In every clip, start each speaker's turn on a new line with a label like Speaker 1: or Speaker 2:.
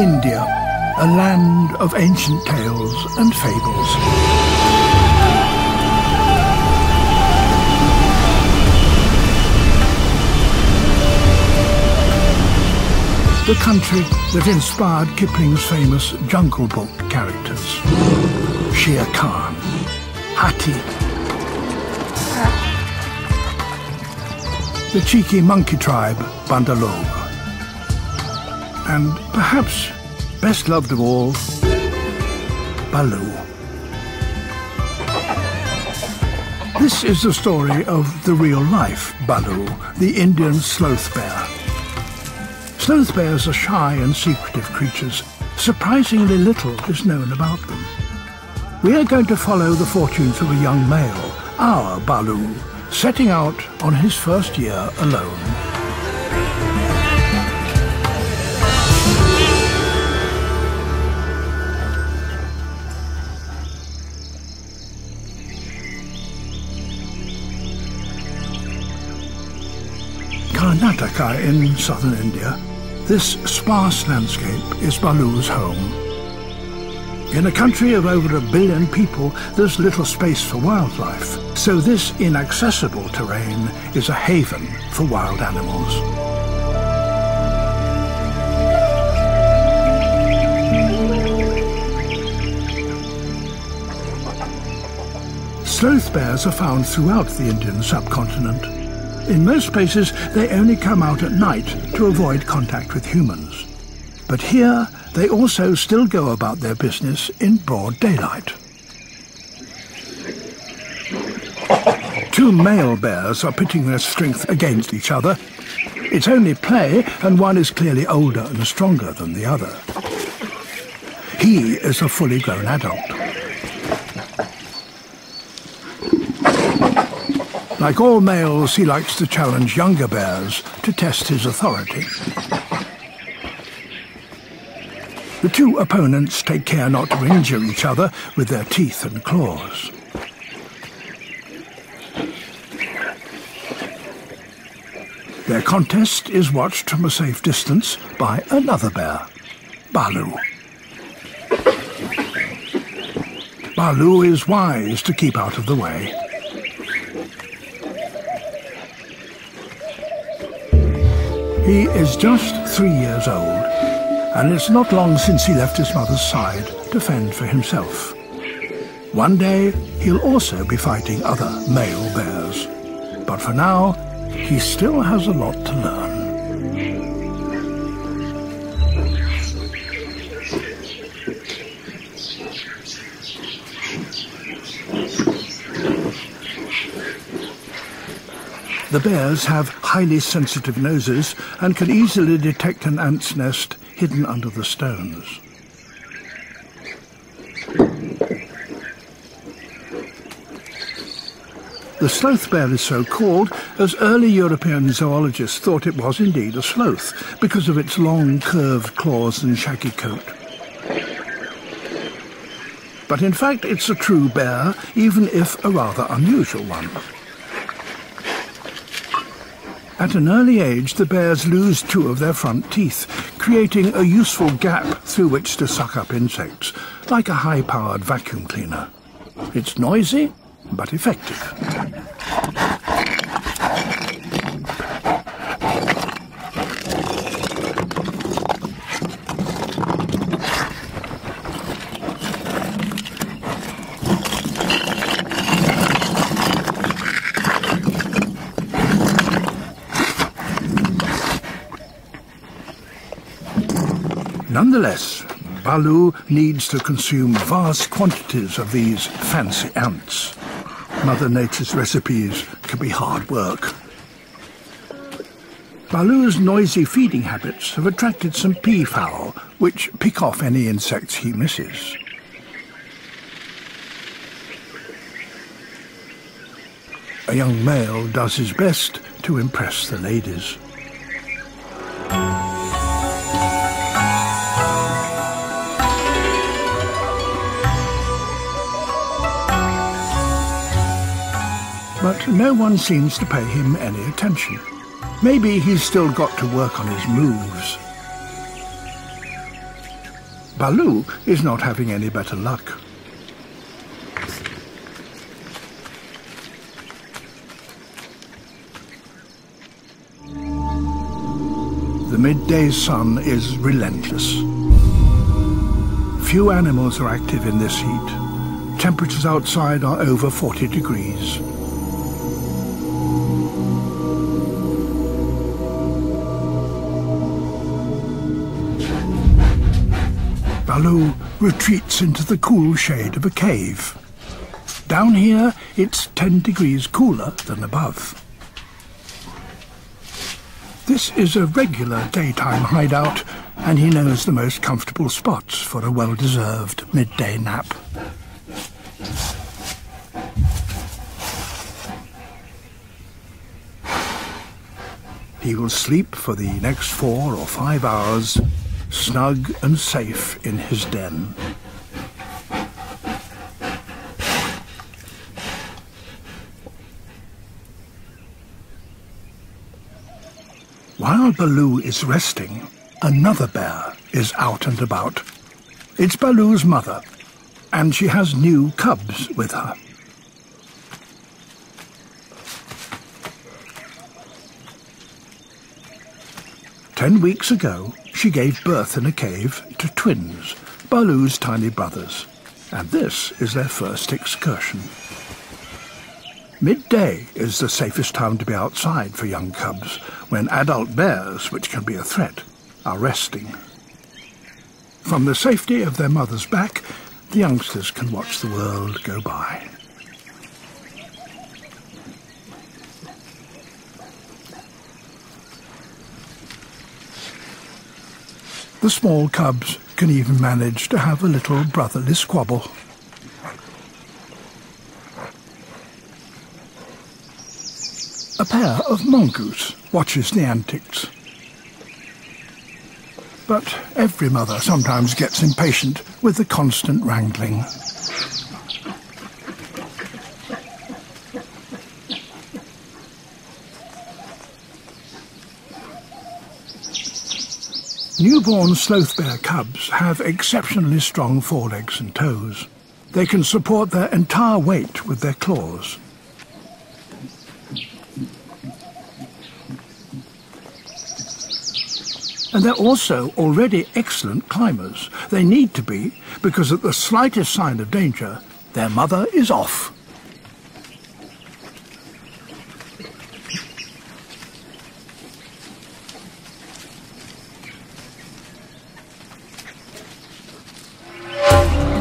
Speaker 1: India, a land of ancient tales and fables. The country that inspired Kipling's famous Jungle Book characters. Shere Khan, Hathi, the cheeky monkey tribe, Bandalog, and perhaps best loved of all, Baloo. This is the story of the real-life Baloo, the Indian sloth bear. Sloth bears are shy and secretive creatures. Surprisingly little is known about them. We are going to follow the fortunes of a young male, our Baloo, setting out on his first year alone. Karnataka in southern India, this sparse landscape is Baloo's home. In a country of over 1 billion people, there's little space for wildlife, so this inaccessible terrain is a haven for wild animals. Sloth bears are found throughout the Indian subcontinent. In most places, they only come out at night to avoid contact with humans. But here, they also still go about their business in broad daylight. 2 male bears are pitting their strength against each other. It's only play, and one is clearly older and stronger than the other. He is a fully grown adult. Like all males, he likes to challenge younger bears to test his authority. The 2 opponents take care not to injure each other with their teeth and claws. Their contest is watched from a safe distance by another bear, Baloo. Baloo is wise to keep out of the way. He is just 3 years old, and it's not long since he left his mother's side to fend for himself. One day, he'll also be fighting other male bears. But for now, he still has a lot to learn. The bears have highly sensitive noses and can easily detect an ant's nest hidden under the stones. The sloth bear is so called as early European zoologists thought it was indeed a sloth because of its long curved claws and shaggy coat. But in fact it's a true bear, even if a rather unusual one. At an early age, the bears lose 2 of their front teeth, creating a useful gap through which to suck up insects, like a high-powered vacuum cleaner. It's noisy, but effective. Nonetheless, Baloo needs to consume vast quantities of these fancy ants. Mother Nature's recipes can be hard work. Baloo's noisy feeding habits have attracted some peafowl, which pick off any insects he misses. A young male does his best to impress the ladies. But no one seems to pay him any attention. Maybe he's still got to work on his moves. Baloo is not having any better luck. The midday sun is relentless. Few animals are active in this heat. Temperatures outside are over 40 degrees. Baloo retreats into the cool shade of a cave. Down here, it's 10 degrees cooler than above. This is a regular daytime hideout, and he knows the most comfortable spots for a well-deserved midday nap. He will sleep for the next 4 or 5 hours, snug and safe in his den. While Baloo is resting, another bear is out and about. It's Baloo's mother, and she has new cubs with her. "10 weeks ago, she gave birth in a cave to twins, Baloo's tiny brothers, and this is their first excursion. Midday is the safest time to be outside for young cubs, when adult bears, which can be a threat, are resting. From the safety of their mother's back, the youngsters can watch the world go by. The small cubs can even manage to have a little brotherly squabble. A pair of mongoose watches the antics. But every mother sometimes gets impatient with the constant wrangling. Newborn sloth bear cubs have exceptionally strong forelegs and toes. They can support their entire weight with their claws. And they're also already excellent climbers. They need to be, because at the slightest sign of danger, their mother is off.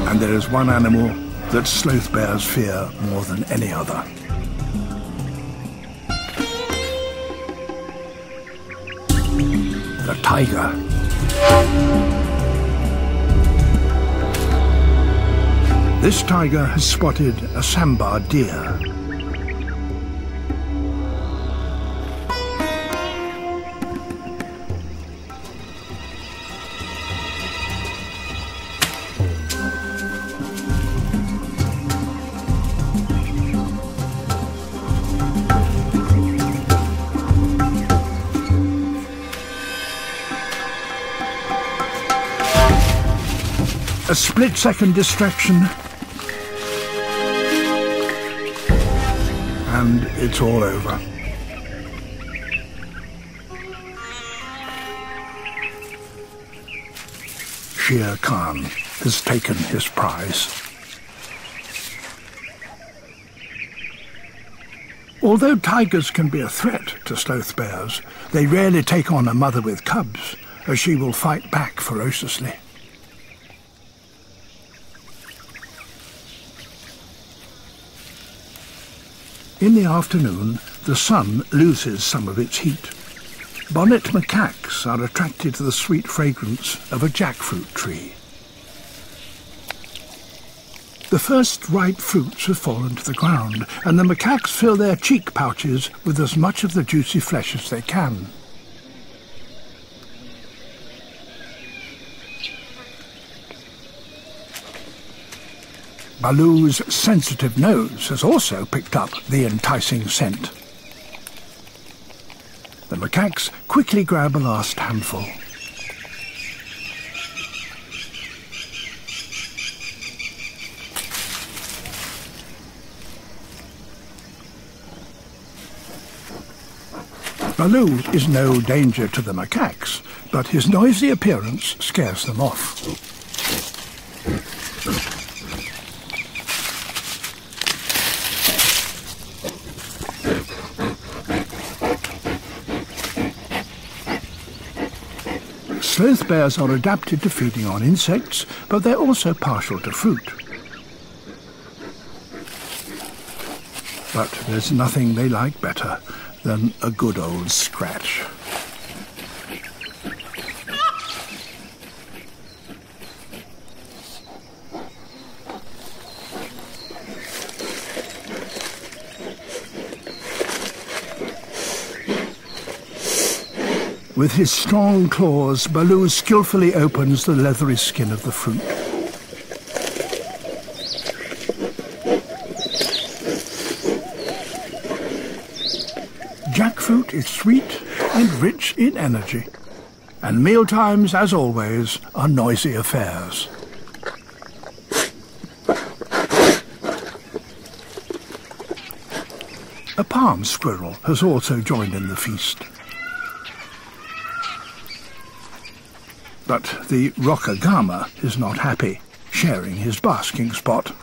Speaker 1: And there is one animal that sloth bears fear more than any other. The tiger. This tiger has spotted a sambar deer. A split-second distraction, and it's all over. Shere Khan has taken his prize. Although tigers can be a threat to sloth bears, they rarely take on a mother with cubs, as she will fight back ferociously. In the afternoon, the sun loses some of its heat. Bonnet macaques are attracted to the sweet fragrance of a jackfruit tree. The first ripe fruits have fallen to the ground, and the macaques fill their cheek pouches with as much of the juicy flesh as they can. Baloo's sensitive nose has also picked up the enticing scent. The macaques quickly grab a last handful. Baloo is no danger to the macaques, but his noisy appearance scares them off. Sloth bears are adapted to feeding on insects, but they're also partial to fruit. But there's nothing they like better than a good old scratch. With his strong claws, Baloo skillfully opens the leathery skin of the fruit. Jackfruit is sweet and rich in energy, and mealtimes, as always, are noisy affairs. A palm squirrel has also joined in the feast. But the Rockagama is not happy, sharing his basking spot.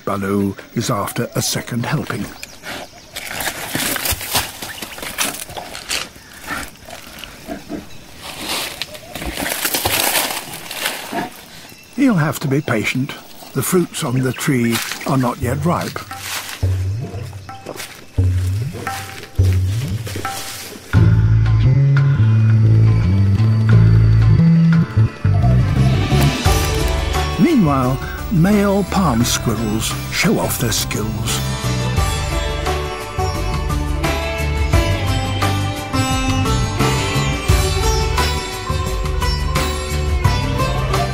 Speaker 1: Baloo is after a second helping. He'll have to be patient. The fruits on the tree are not yet ripe. Meanwhile, male palm squirrels show off their skills.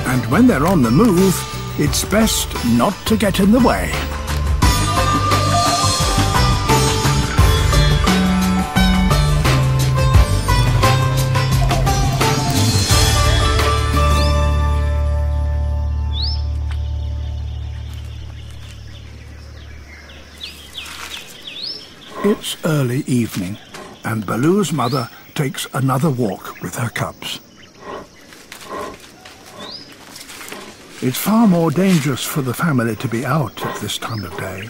Speaker 1: And when they're on the move, it's best not to get in the way. It's early evening, and Baloo's mother takes another walk with her cubs. It's far more dangerous for the family to be out at this time of day.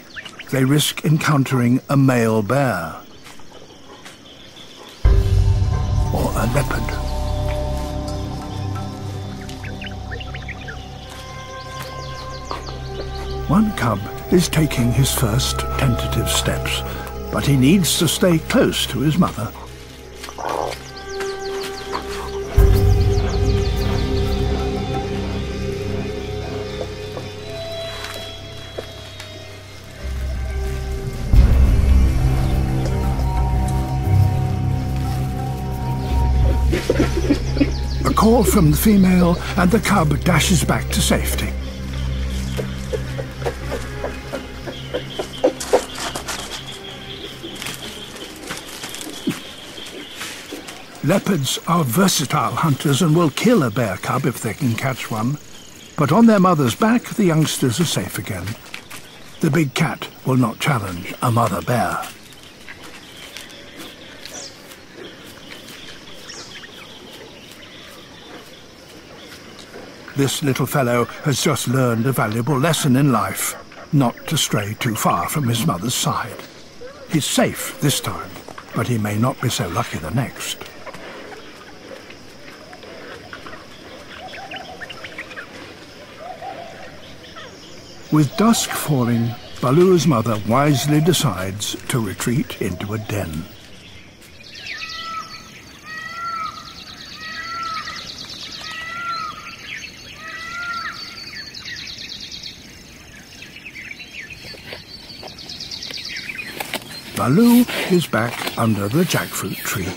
Speaker 1: They risk encountering a male bear or a leopard. One cub is taking his first tentative steps, but he needs to stay close to his mother. A call from the female, and the cub dashes back to safety. Leopards are versatile hunters and will kill a bear cub if they can catch one. But on their mother's back, the youngsters are safe again. The big cat will not challenge a mother bear. This little fellow has just learned a valuable lesson in life, not to stray too far from his mother's side. He's safe this time, but he may not be so lucky the next. With dusk falling, Baloo's mother wisely decides to retreat into a den. Baloo is back under the jackfruit tree.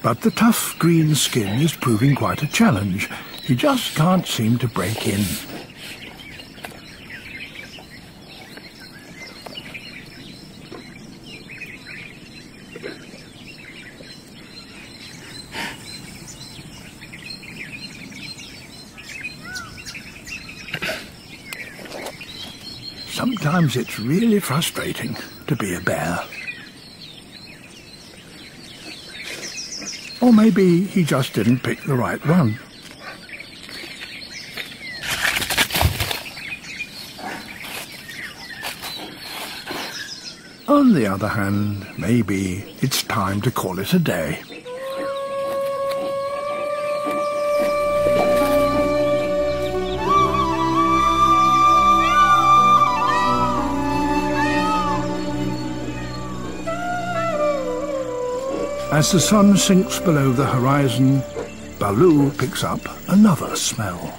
Speaker 1: But the tough green skin is proving quite a challenge. He just can't seem to break in. Sometimes it's really frustrating to be a bear. Or maybe he just didn't pick the right one. On the other hand, maybe it's time to call it a day. As the sun sinks below the horizon, Baloo picks up another smell.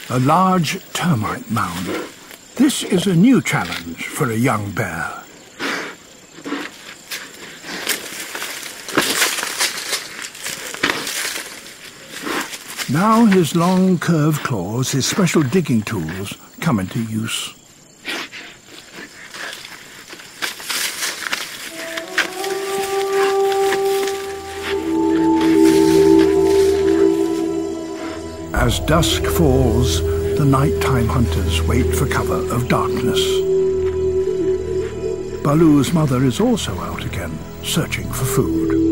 Speaker 1: A large termite mound. This is a new challenge for a young bear. Now his long curved claws, his special digging tools, come into use. As dusk falls, the nighttime hunters wait for cover of darkness. Baloo's mother is also out again, searching for food.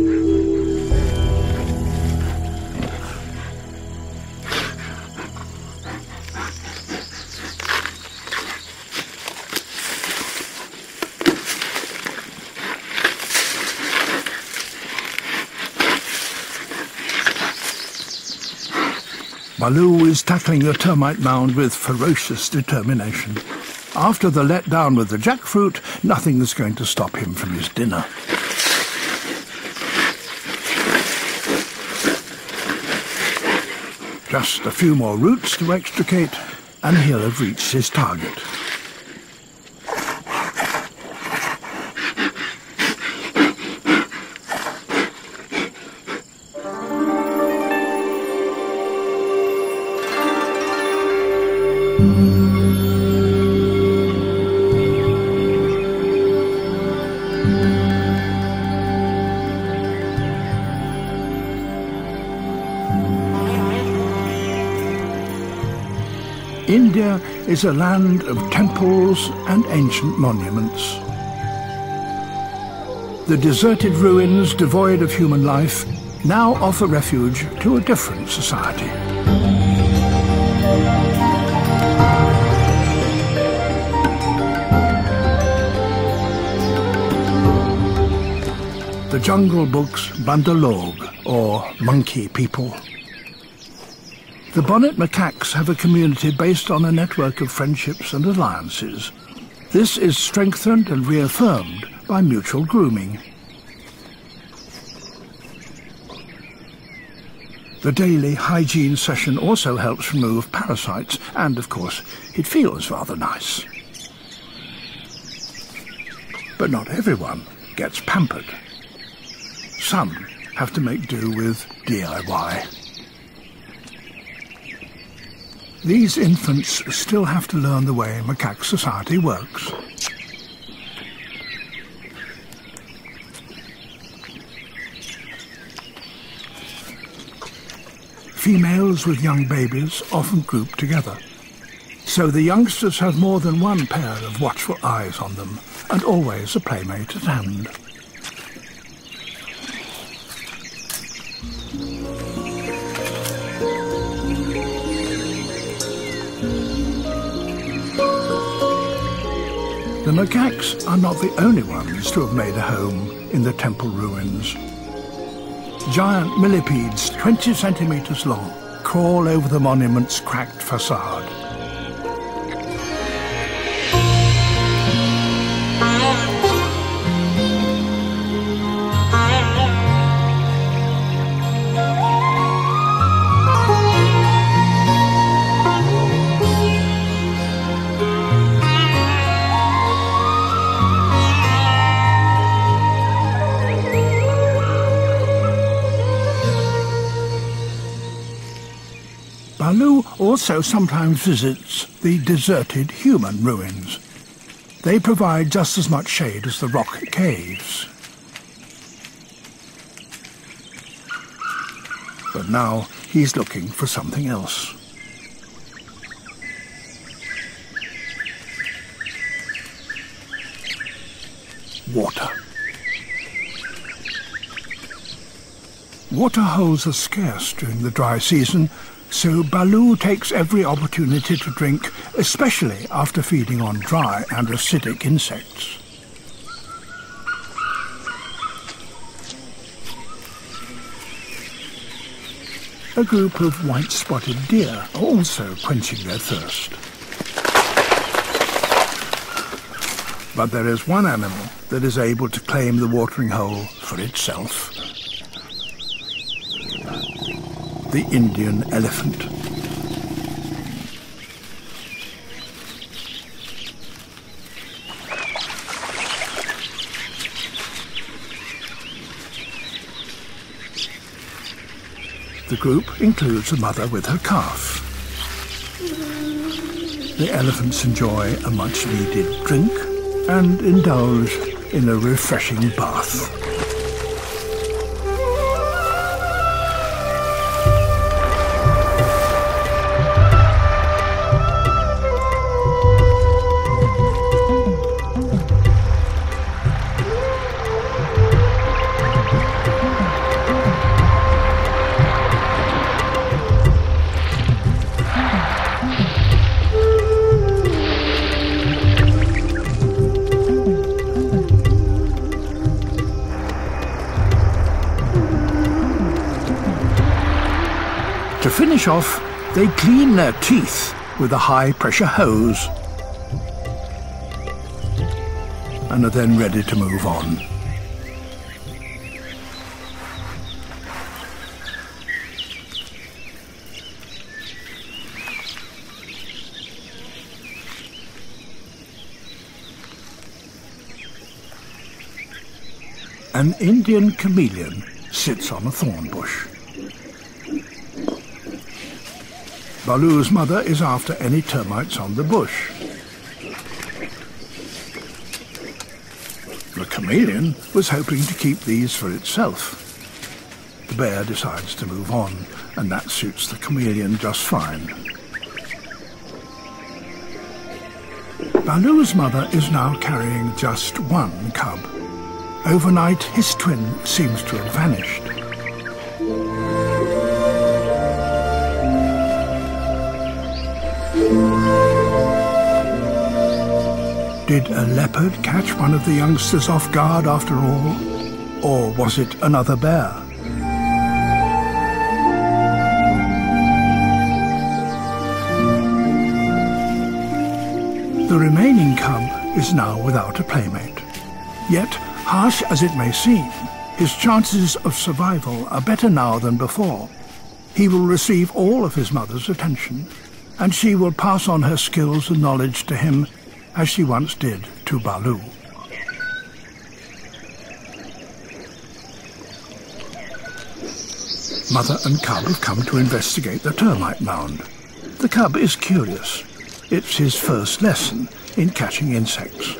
Speaker 1: Baloo is tackling the termite mound with ferocious determination. After the letdown with the jackfruit, nothing is going to stop him from his dinner. Just a few more roots to extricate, and he'll have reached his target. India is a land of temples and ancient monuments. The deserted ruins, devoid of human life, now offer refuge to a different society. The Jungle Book's Bandalog, or monkey people. The bonnet macaques have a community based on a network of friendships and alliances. This is strengthened and reaffirmed by mutual grooming. The daily hygiene session also helps remove parasites, and of course, it feels rather nice. But not everyone gets pampered. Some have to make do with DIY. These infants still have to learn the way macaque society works. Females with young babies often group together, so the youngsters have more than one pair of watchful eyes on them, and always a playmate at hand. The macaques are not the only ones to have made a home in the temple ruins. Giant millipedes 20 centimeters long crawl over the monument's cracked facade. Baloo also sometimes visits the deserted human ruins. They provide just as much shade as the rock caves. But now he's looking for something else. Water. Water holes are scarce during the dry season, so Baloo takes every opportunity to drink, especially after feeding on dry and acidic insects. A group of white-spotted deer are also quenching their thirst. But there is one animal that is able to claim the watering hole for itself. The Indian elephant. The group includes a mother with her calf. The elephants enjoy a much-needed drink and indulge in a refreshing bath. To finish off, they clean their teeth with a high-pressure hose and are then ready to move on. An Indian chameleon sits on a thorn bush. Baloo's mother is after any termites on the bush. The chameleon was hoping to keep these for itself. The bear decides to move on, and that suits the chameleon just fine. Baloo's mother is now carrying just one cub. Overnight, his twin seems to have vanished. Did a leopard catch one of the youngsters off guard after all? Or was it another bear? The remaining cub is now without a playmate. Yet, harsh as it may seem, his chances of survival are better now than before. He will receive all of his mother's attention, and she will pass on her skills and knowledge to him as she once did to Baloo. Mother and cub have come to investigate the termite mound. The cub is curious. It's his first lesson in catching insects.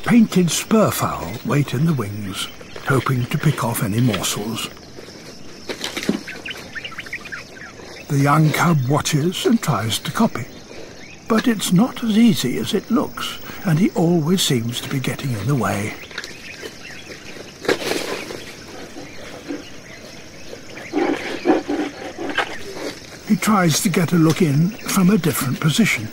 Speaker 1: Painted spurfowl wait in the wings, hoping to pick off any morsels. The young cub watches and tries to copy, but it's not as easy as it looks, and he always seems to be getting in the way. He tries to get a look in from a different position.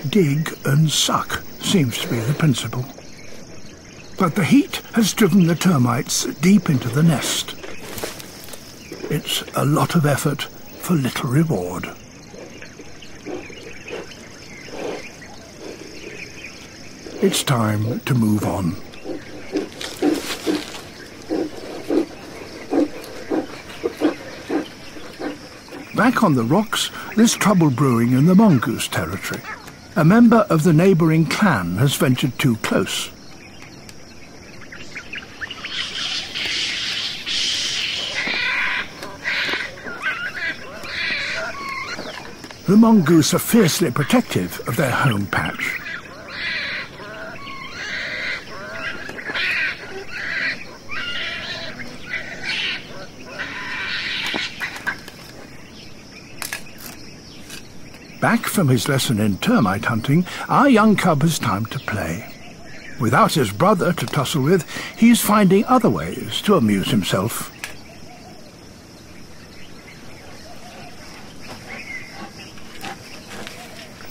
Speaker 1: Dig and suck seems to be the principle. But the heat has driven the termites deep into the nest. It's a lot of effort for little reward. It's time to move on. Back on the rocks, there's trouble brewing in the mongoose territory. A member of the neighbouring clan has ventured too close. The mongoose are fiercely protective of their home patch. Back from his lesson in termite hunting, our young cub has time to play. Without his brother to tussle with, he's finding other ways to amuse himself.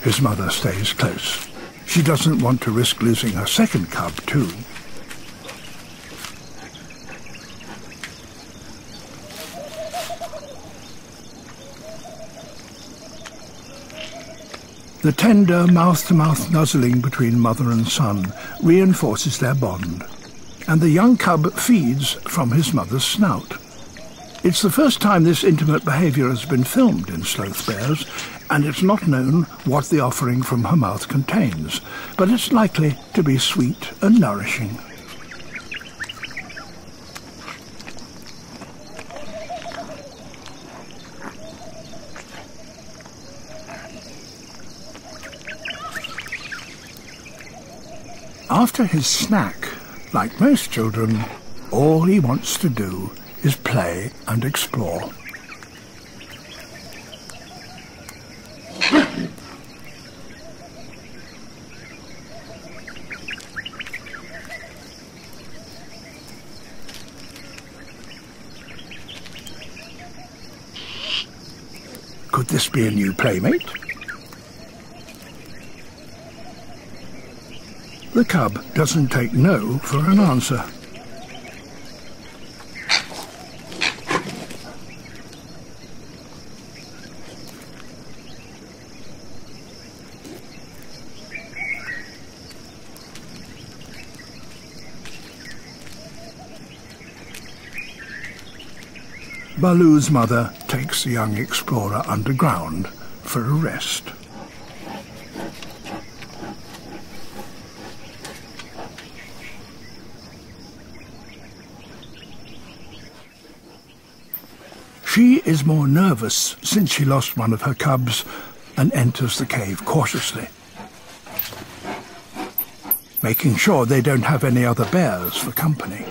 Speaker 1: His mother stays close. She doesn't want to risk losing her second cub, too. The tender mouth-to-mouth nuzzling between mother and son reinforces their bond, and the young cub feeds from his mother's snout. It's the first time this intimate behaviour has been filmed in sloth bears, and it's not known what the offering from her mouth contains, but it's likely to be sweet and nourishing. After his snack, like most children, all he wants to do is play and explore. Could this be a new playmate? The cub doesn't take no for an answer. Baloo's mother takes the young explorer underground for a rest. She is more nervous since she lost one of her cubs and enters the cave cautiously, making sure they don't have any other bears for company.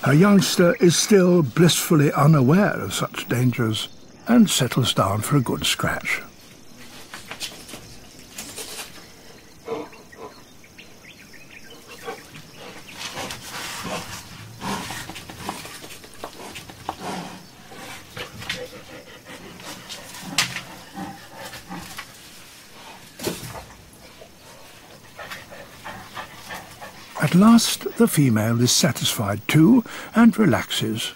Speaker 1: Her youngster is still blissfully unaware of such dangers and settles down for a good scratch. At last, the female is satisfied too and relaxes,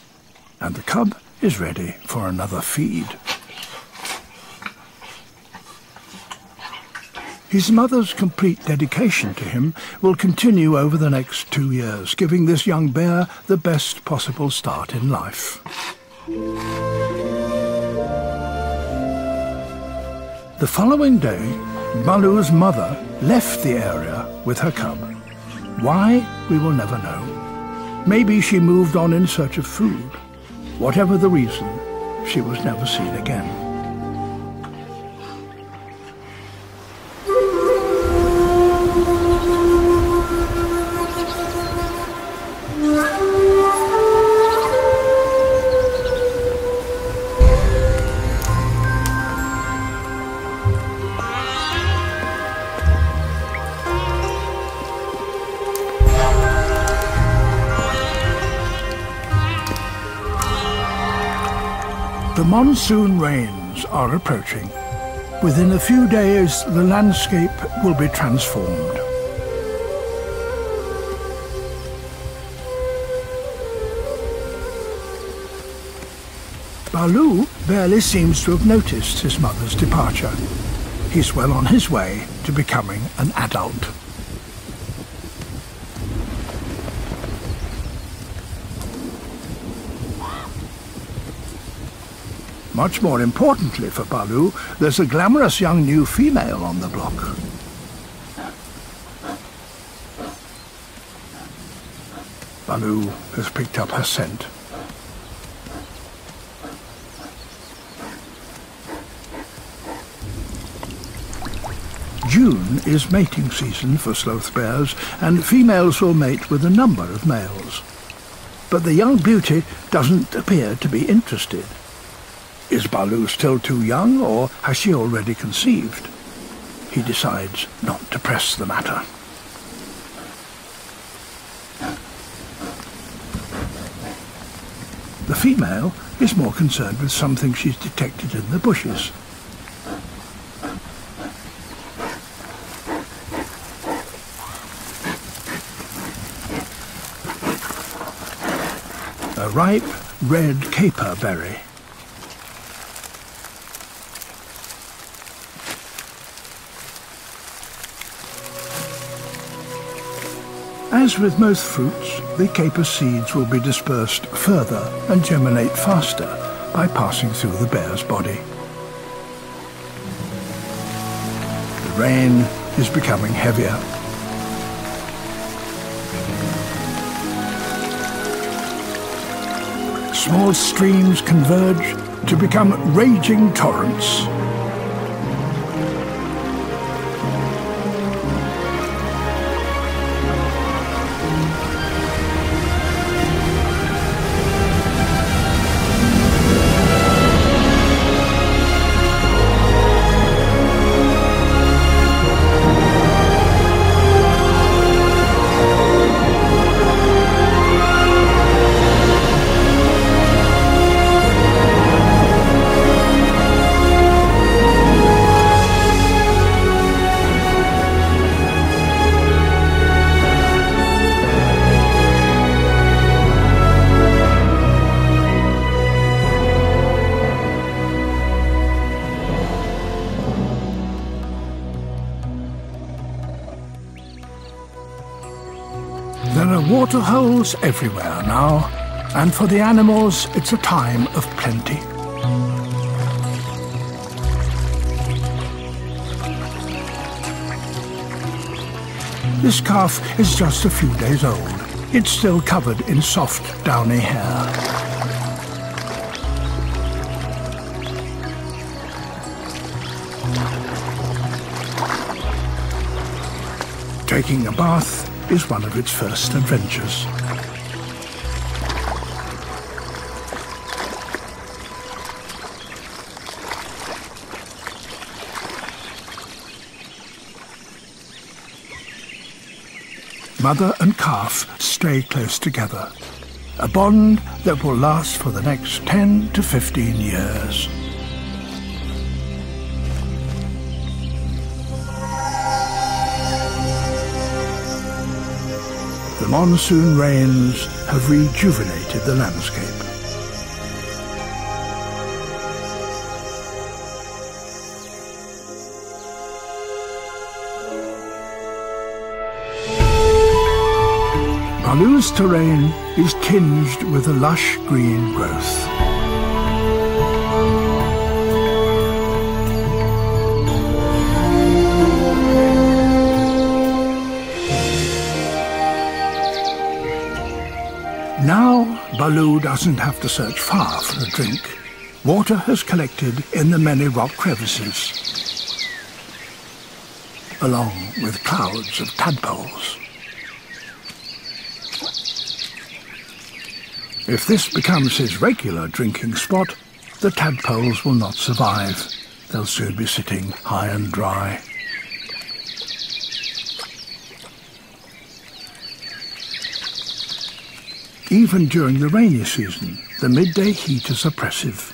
Speaker 1: and the cub is ready for another feed. His mother's complete dedication to him will continue over the next 2 years, giving this young bear the best possible start in life. The following day, Baloo's mother left the area with her cub. Why, we will never know. Maybe she moved on in search of food. Whatever the reason, she was never seen again. The monsoon rains are approaching. Within a few days, the landscape will be transformed. Baloo barely seems to have noticed his mother's departure. He's well on his way to becoming an adult. Much more importantly for Baloo, there's a glamorous young new female on the block. Baloo has picked up her scent. June is mating season for sloth bears, and females will mate with a number of males. But the young beauty doesn't appear to be interested. Is Baloo still too young, or has she already conceived? He decides not to press the matter. The female is more concerned with something she's detected in the bushes. A ripe red caper berry. As with most fruits, the caper seeds will be dispersed further and germinate faster by passing through the bear's body. The rain is becoming heavier. Small streams converge to become raging torrents. There are water holes everywhere now, and for the animals it's a time of plenty. This calf is just a few days old. It's still covered in soft, downy hair. Taking a bath is one of its first adventures. Mother and calf stay close together, a bond that will last for the next 10 to 15 years. The monsoon rains have rejuvenated the landscape. Baloo's terrain is tinged with a lush green growth. Now Baloo doesn't have to search far for a drink. Water has collected in the many rock crevices, along with clouds of tadpoles. If this becomes his regular drinking spot, the tadpoles will not survive. They'll soon be sitting high and dry. Even during the rainy season, the midday heat is oppressive.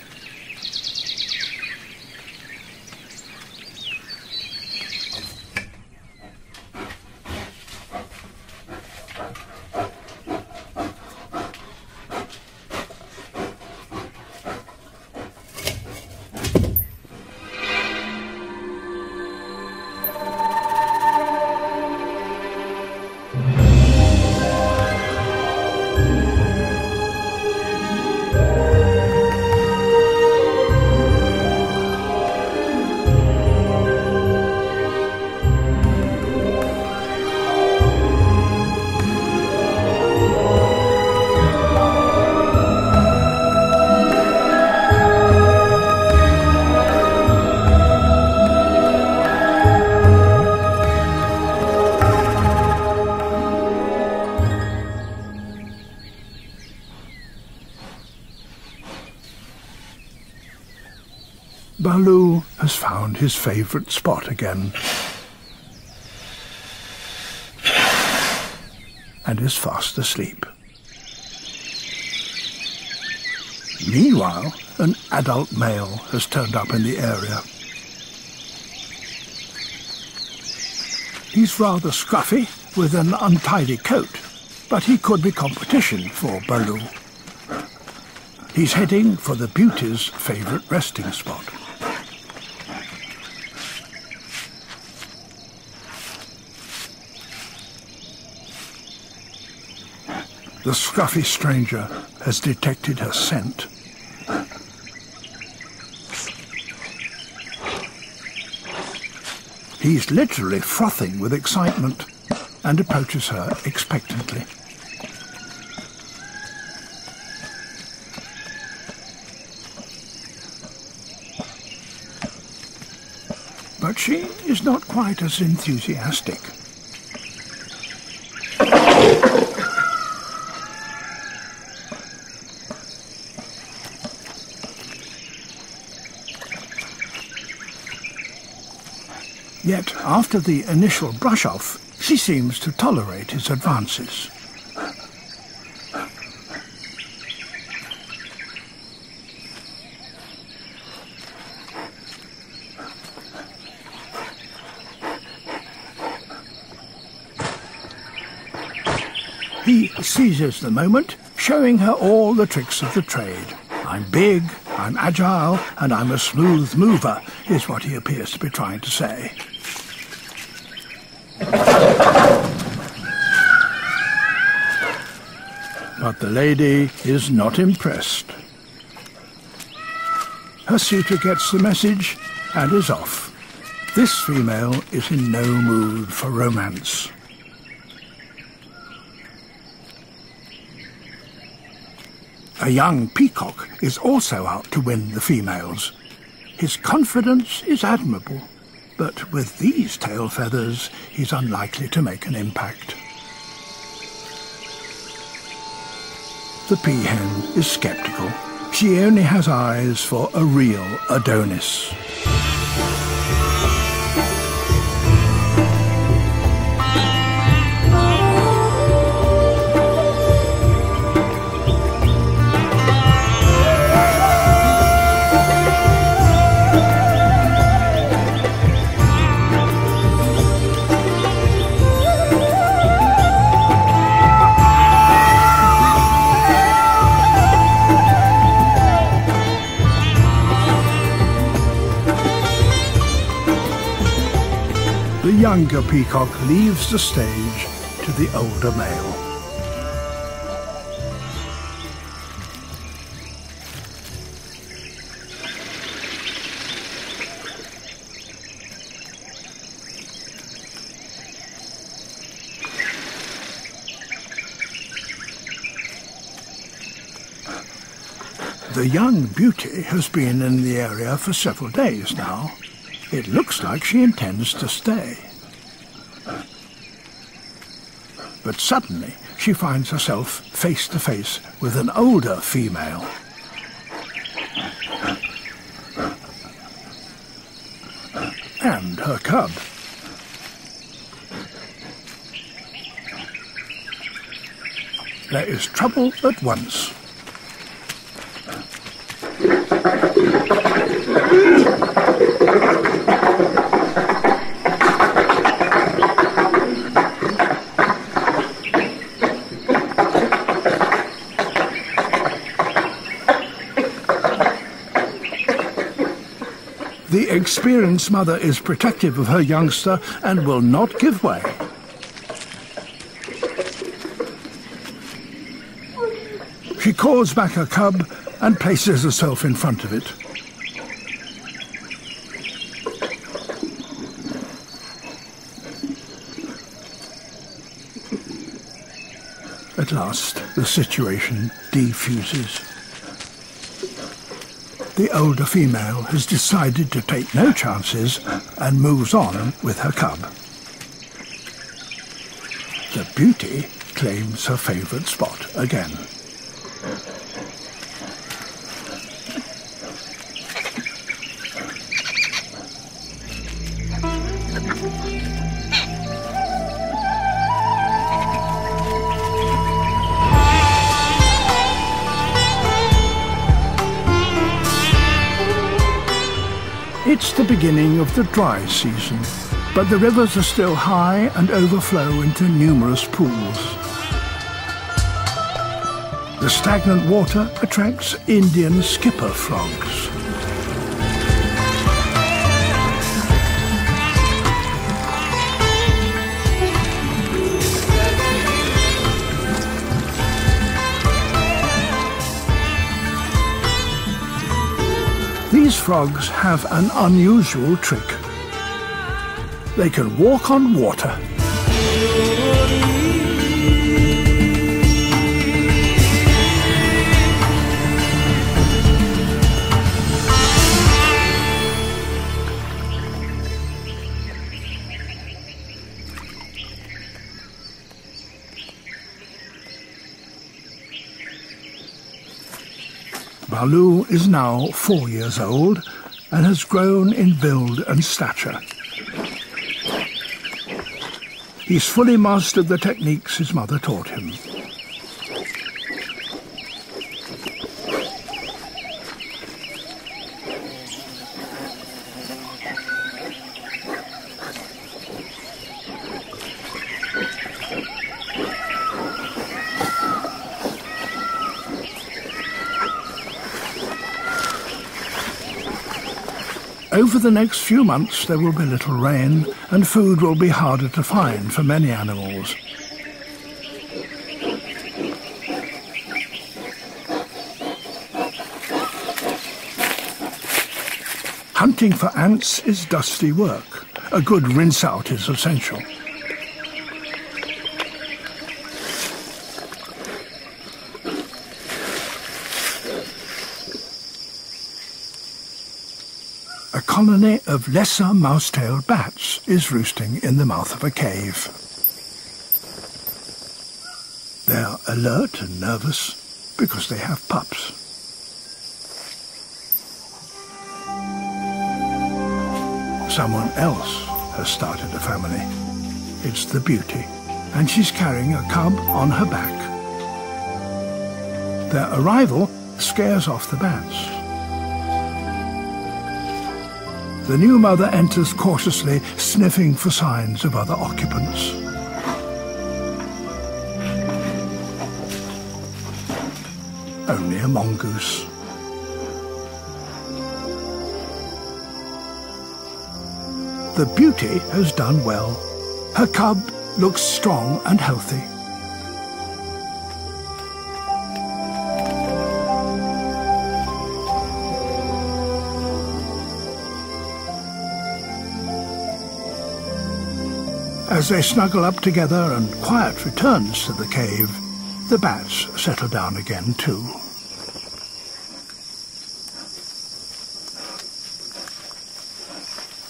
Speaker 1: Baloo has found his favourite spot again and is fast asleep. Meanwhile, an adult male has turned up in the area. He's rather scruffy, with an untidy coat, but he could be competition for Baloo. He's heading for the beauty's favourite resting spot. The scruffy stranger has detected her scent. He's literally frothing with excitement and approaches her expectantly. But she is not quite as enthusiastic. Yet, after the initial brush-off, she seems to tolerate his advances. He seizes the moment, showing her all the tricks of the trade. I'm big, I'm agile, and I'm a smooth mover, is what he appears to be trying to say. But the lady is not impressed. Her suitor gets the message and is off. This female is in no mood for romance. A young peacock is also out to win the females. His confidence is admirable, but with these tail feathers, he's unlikely to make an impact. The peahen is sceptical. She only has eyes for a real Adonis. The younger peacock leaves the stage to the older male. The young beauty has been in the area for several days now. It looks like she intends to stay. But suddenly she finds herself face to face with an older female. And her cub. There is trouble at once. The experienced mother is protective of her youngster and will not give way. She calls back her cub and places herself in front of it. At last, the situation defuses. The older female has decided to take no chances and moves on with her cub. The beauty claims her favourite spot again. It's the beginning of the dry season, but the rivers are still high and overflow into numerous pools. The stagnant water attracts Indian skipper frogs. These frogs have an unusual trick. They can walk on water. Baloo is now 4 years old and has grown in build and stature. He's fully mastered the techniques his mother taught him. Over the next few months there will be little rain and food will be harder to find for many animals. Hunting for ants is dusty work. A good rinse out is essential. A colony of lesser mouse-tailed bats is roosting in the mouth of a cave. They're alert and nervous because they have pups. Someone else has started a family. It's the Beauty, and she's carrying a cub on her back. Their arrival scares off the bats. The new mother enters cautiously, sniffing for signs of other occupants. Only a mongoose. The Beauty has done well. Her cub looks strong and healthy. As they snuggle up together and quiet returns to the cave, the bats settle down again too.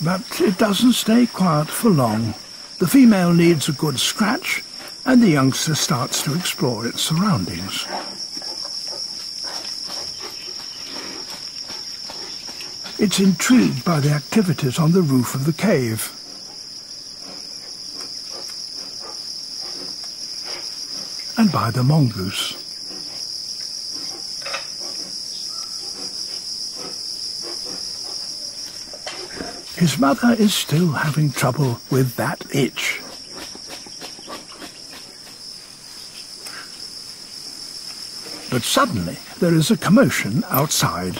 Speaker 1: But it doesn't stay quiet for long. The female needs a good scratch, and the youngster starts to explore its surroundings. It's intrigued by the activities on the roof of the cave. And by the mongoose. His mother is still having trouble with that itch. But suddenly there is a commotion outside.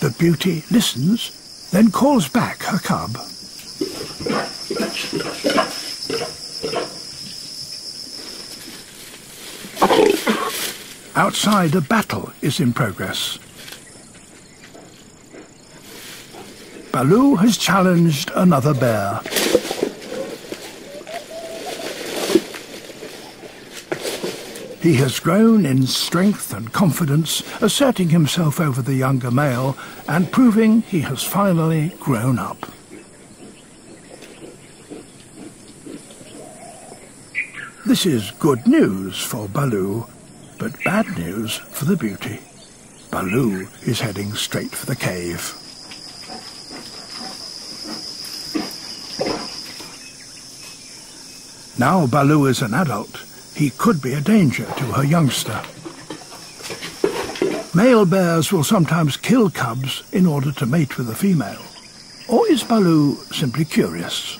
Speaker 1: The Beauty listens, then calls back her cub. Outside, a battle is in progress. Baloo has challenged another bear. He has grown in strength and confidence, asserting himself over the younger male and proving he has finally grown up. This is good news for Baloo, but bad news for the Beauty. Baloo is heading straight for the cave. Now Baloo is an adult. He could be a danger to her youngster. Male bears will sometimes kill cubs in order to mate with a female. Or is Baloo simply curious?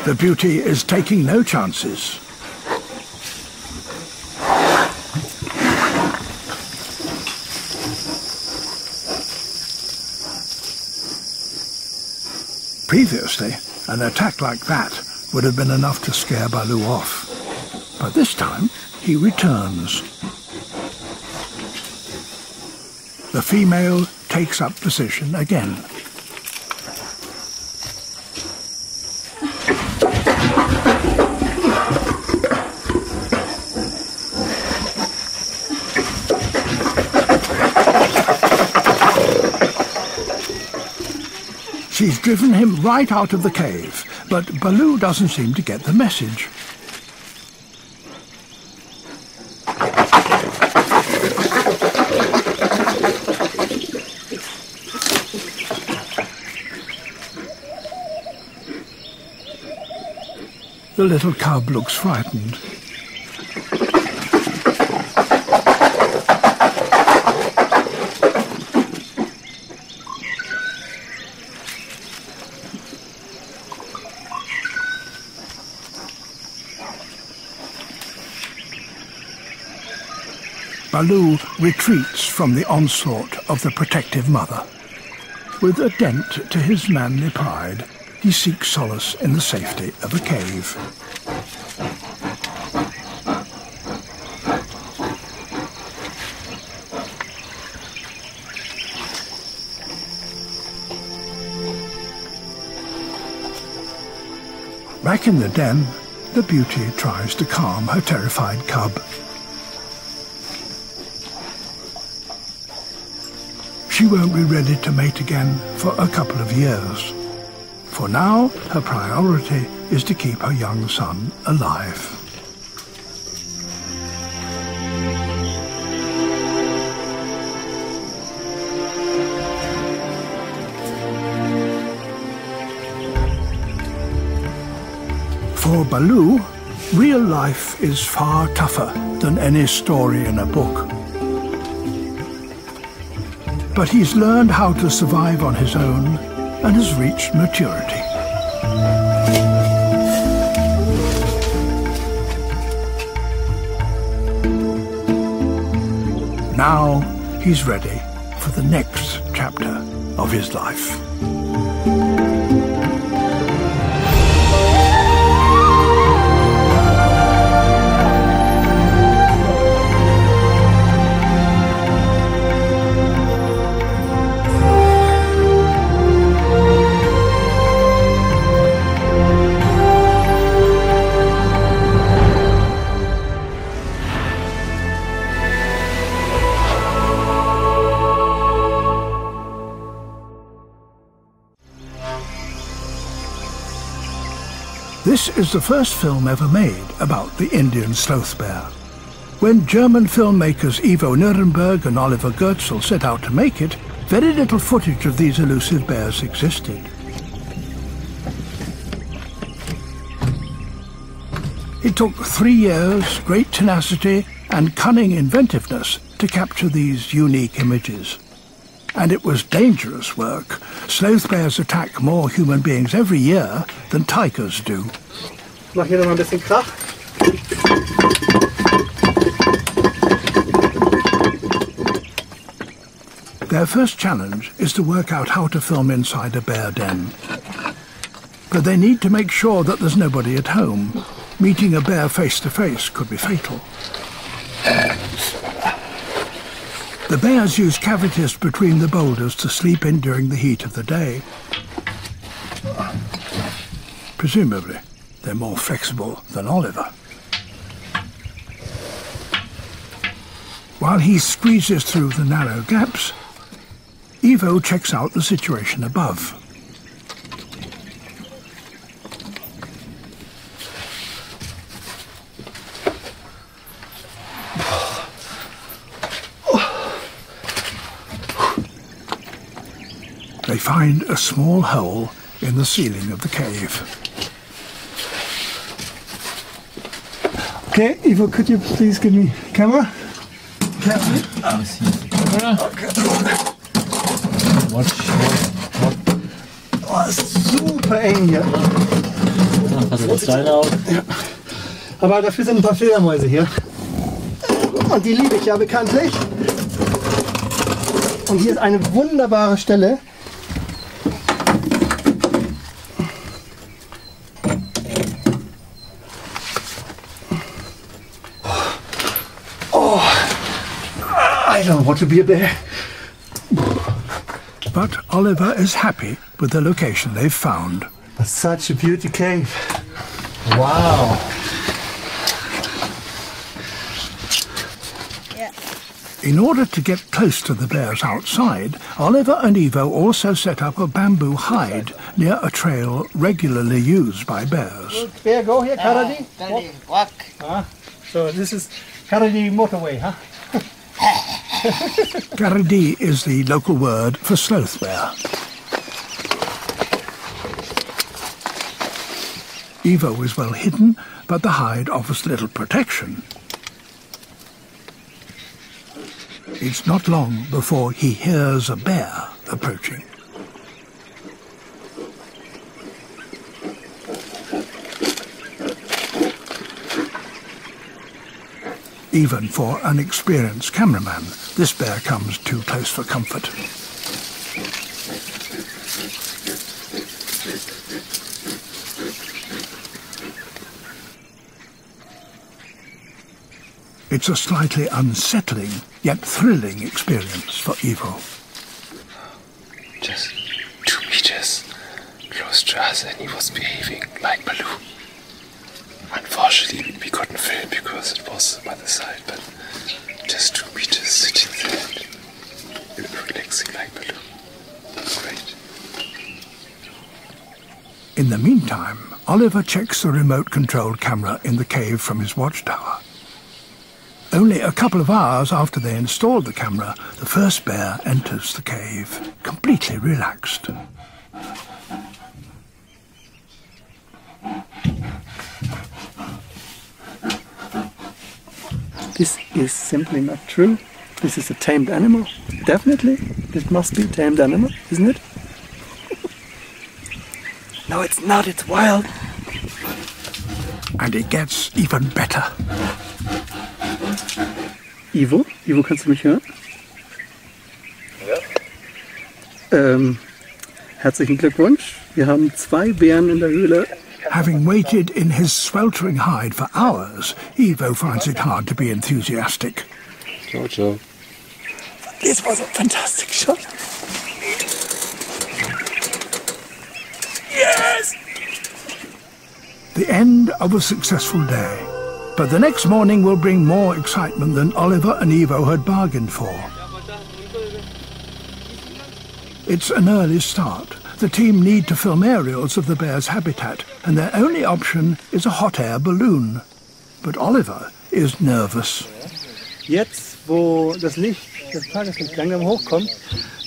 Speaker 1: The beauty is taking no chances. Previously, an attack like that would have been enough to scare Baloo off. But this time, he returns. The female takes up position again. She's driven him right out of the cave, but Baloo doesn't seem to get the message. The little cub looks frightened. Baloo retreats from the onslaught of the protective mother. With a dent to his manly pride, he seeks solace in the safety of a cave. Back in the den, the beauty tries to calm her terrified cub. She won't be ready to mate again for a couple of years. For now, her priority is to keep her young son alive. For Baloo, real life is far tougher than any story in a book. But he's learned how to survive on his own and has reached maturity. Now he's ready for the next chapter of his life. This is the first film ever made about the Indian sloth bear. When German filmmakers Ivo Nuremberg and Oliver Goetzel set out to make it, very little footage of these elusive bears existed. It took 3 years, great tenacity and cunning inventiveness to capture these unique images. And it was dangerous work. Sloth bears attack more human beings every year than tigers do.
Speaker 2: Mach hier noch mal ein bisschen Krach.
Speaker 1: Their first challenge is to work out how to film inside a bear den. But they need to make sure that there's nobody at home. Meeting a bear face to face could be fatal. The bears use cavities between the boulders to sleep in during the heat of the day. Presumably, they're more flexible than Oliver. While he squeezes through the narrow gaps, Ivo checks out the situation above. find a small hole in the ceiling of the cave.
Speaker 2: Okay, Ivo, could you please give me camera? Oh, es ist super eng hier. Ja. Aber dafür sind ein paar Fledermäuse hier. Und die liebe ich ja bekanntlich. Und hier ist eine wunderbare Stelle. Oh, I don't want to be a bear.
Speaker 1: But Oliver is happy with the location they've found.
Speaker 2: That's such a beauty cave.
Speaker 3: Wow.
Speaker 1: In order to get close to the bears outside, Oliver and Ivo also set up a bamboo hide near a trail regularly used by bears.
Speaker 2: Bear, go here, Karadi.
Speaker 3: Walk.
Speaker 2: So this is Karadi motorway, huh?
Speaker 1: Garadi is the local word for sloth bear. Ivo is well hidden, but the hide offers little protection. It's not long before he hears a bear approaching. Even for an experienced cameraman, this bear comes too close for comfort. It's a slightly unsettling, yet thrilling experience for Ivo.
Speaker 4: Just 2 meters close to us and he was behaving like Baloo. Unfortunately, we couldn't film because it was by the side, but just 2 meters sitting there, relaxing like Baloo. Great.
Speaker 1: In the meantime, Oliver checks the remote-controlled camera in the cave from his watchtower. Only a couple of hours after they installed the camera, the first bear enters the cave, completely relaxed.
Speaker 2: This is simply not true. This is a tamed animal. Definitely. It must be a tamed animal, isn't it? No, it's not. It's wild.
Speaker 1: And it gets even better.
Speaker 2: Ivo? Ivo, kannst du mich hören? Ja. Herzlichen Glückwunsch. Wir haben 2 Bären in der Höhle.
Speaker 1: Having waited in his sweltering hide for hours, Ivo finds it hard to be enthusiastic.
Speaker 4: Ciao, ciao.
Speaker 2: This was a fantastic shot. Yes!
Speaker 1: The end of a successful day. But the next morning will bring more excitement than Oliver and Ivo had bargained for. It's an early start. The team need to film aerials of the bear's habitat, and their only option is a hot air balloon. But Oliver is nervous.
Speaker 2: Jetzt, wo das Licht, das Tageslicht langsam hochkommt,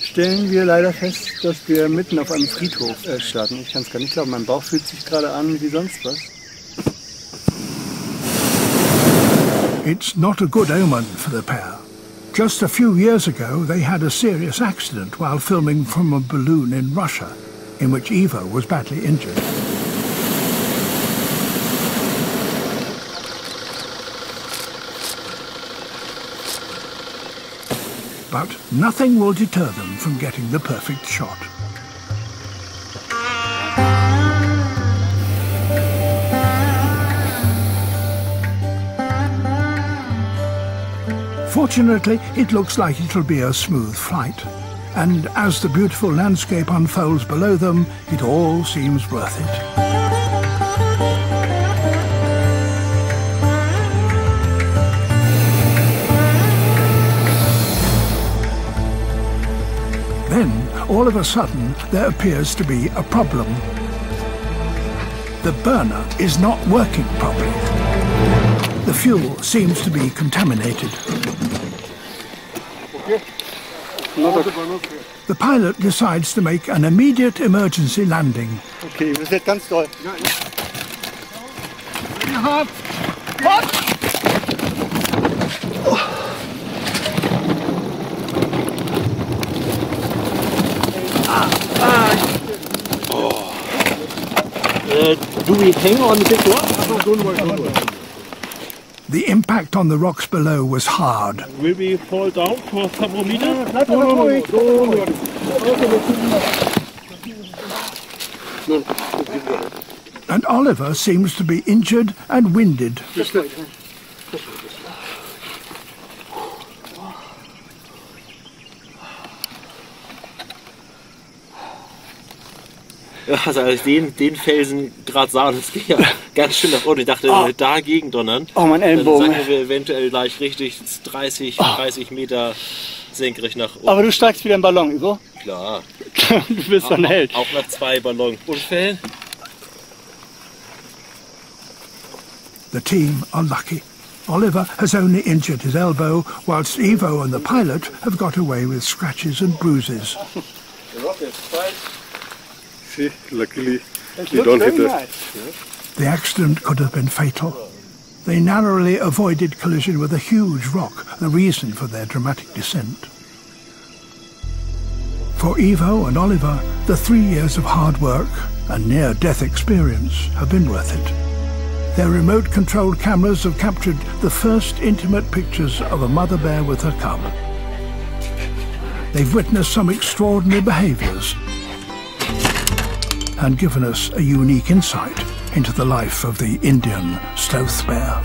Speaker 2: stellen wir leider fest, dass wir mitten auf einem Friedhof starten. Ich kann es gar nicht glauben, mein Bauch fühlt sich gerade an wie sonst was.
Speaker 1: It's not a good omen for the pair. Just a few years ago, they had a serious accident while filming from a balloon in Russia, in which Ivo was badly injured. But nothing will deter them from getting the perfect shot. Fortunately, it looks like it'll be a smooth flight. And as the beautiful landscape unfolds below them, it all seems worth it. Then, all of a sudden, there appears to be a problem. The burner is not working properly. The fuel seems to be contaminated. The pilot decides to make an immediate emergency landing.
Speaker 2: Okay, das wird ganz doll.
Speaker 5: Do we hang on the big rock?
Speaker 3: Don't worry.
Speaker 1: The impact on the rocks below was hard,
Speaker 5: Will we fall down for several meters?
Speaker 1: and Oliver seems to be injured and winded.
Speaker 5: Ja, also als ich den Felsen gerade sah, das ging ja ganz schön nach unten. Ich dachte, dagegen donnern.
Speaker 2: Oh, mein Ellenbogen.
Speaker 5: Dann sanken wir eventuell gleich richtig 30 Meter senkrecht nach oben.
Speaker 2: Aber du steigst wieder im Ballon, Ivo.
Speaker 5: Klar.
Speaker 2: Du bist so ein Held.
Speaker 5: Auch nach 2 Ballonunfällen.
Speaker 1: The team are lucky. Oliver has only injured his elbow, whilst Ivo and the pilot have got away with scratches and bruises.
Speaker 5: The rock is tight.
Speaker 4: See, luckily you don't hit that.
Speaker 1: The accident could have been fatal. They narrowly avoided collision with a huge rock, the reason for their dramatic descent. For Ivo and Oliver, the 3 years of hard work and near-death experience have been worth it. Their remote-controlled cameras have captured the first intimate pictures of a mother bear with her cub. They've witnessed some extraordinary behaviours and given us a unique insight into the life of the Indian sloth bear.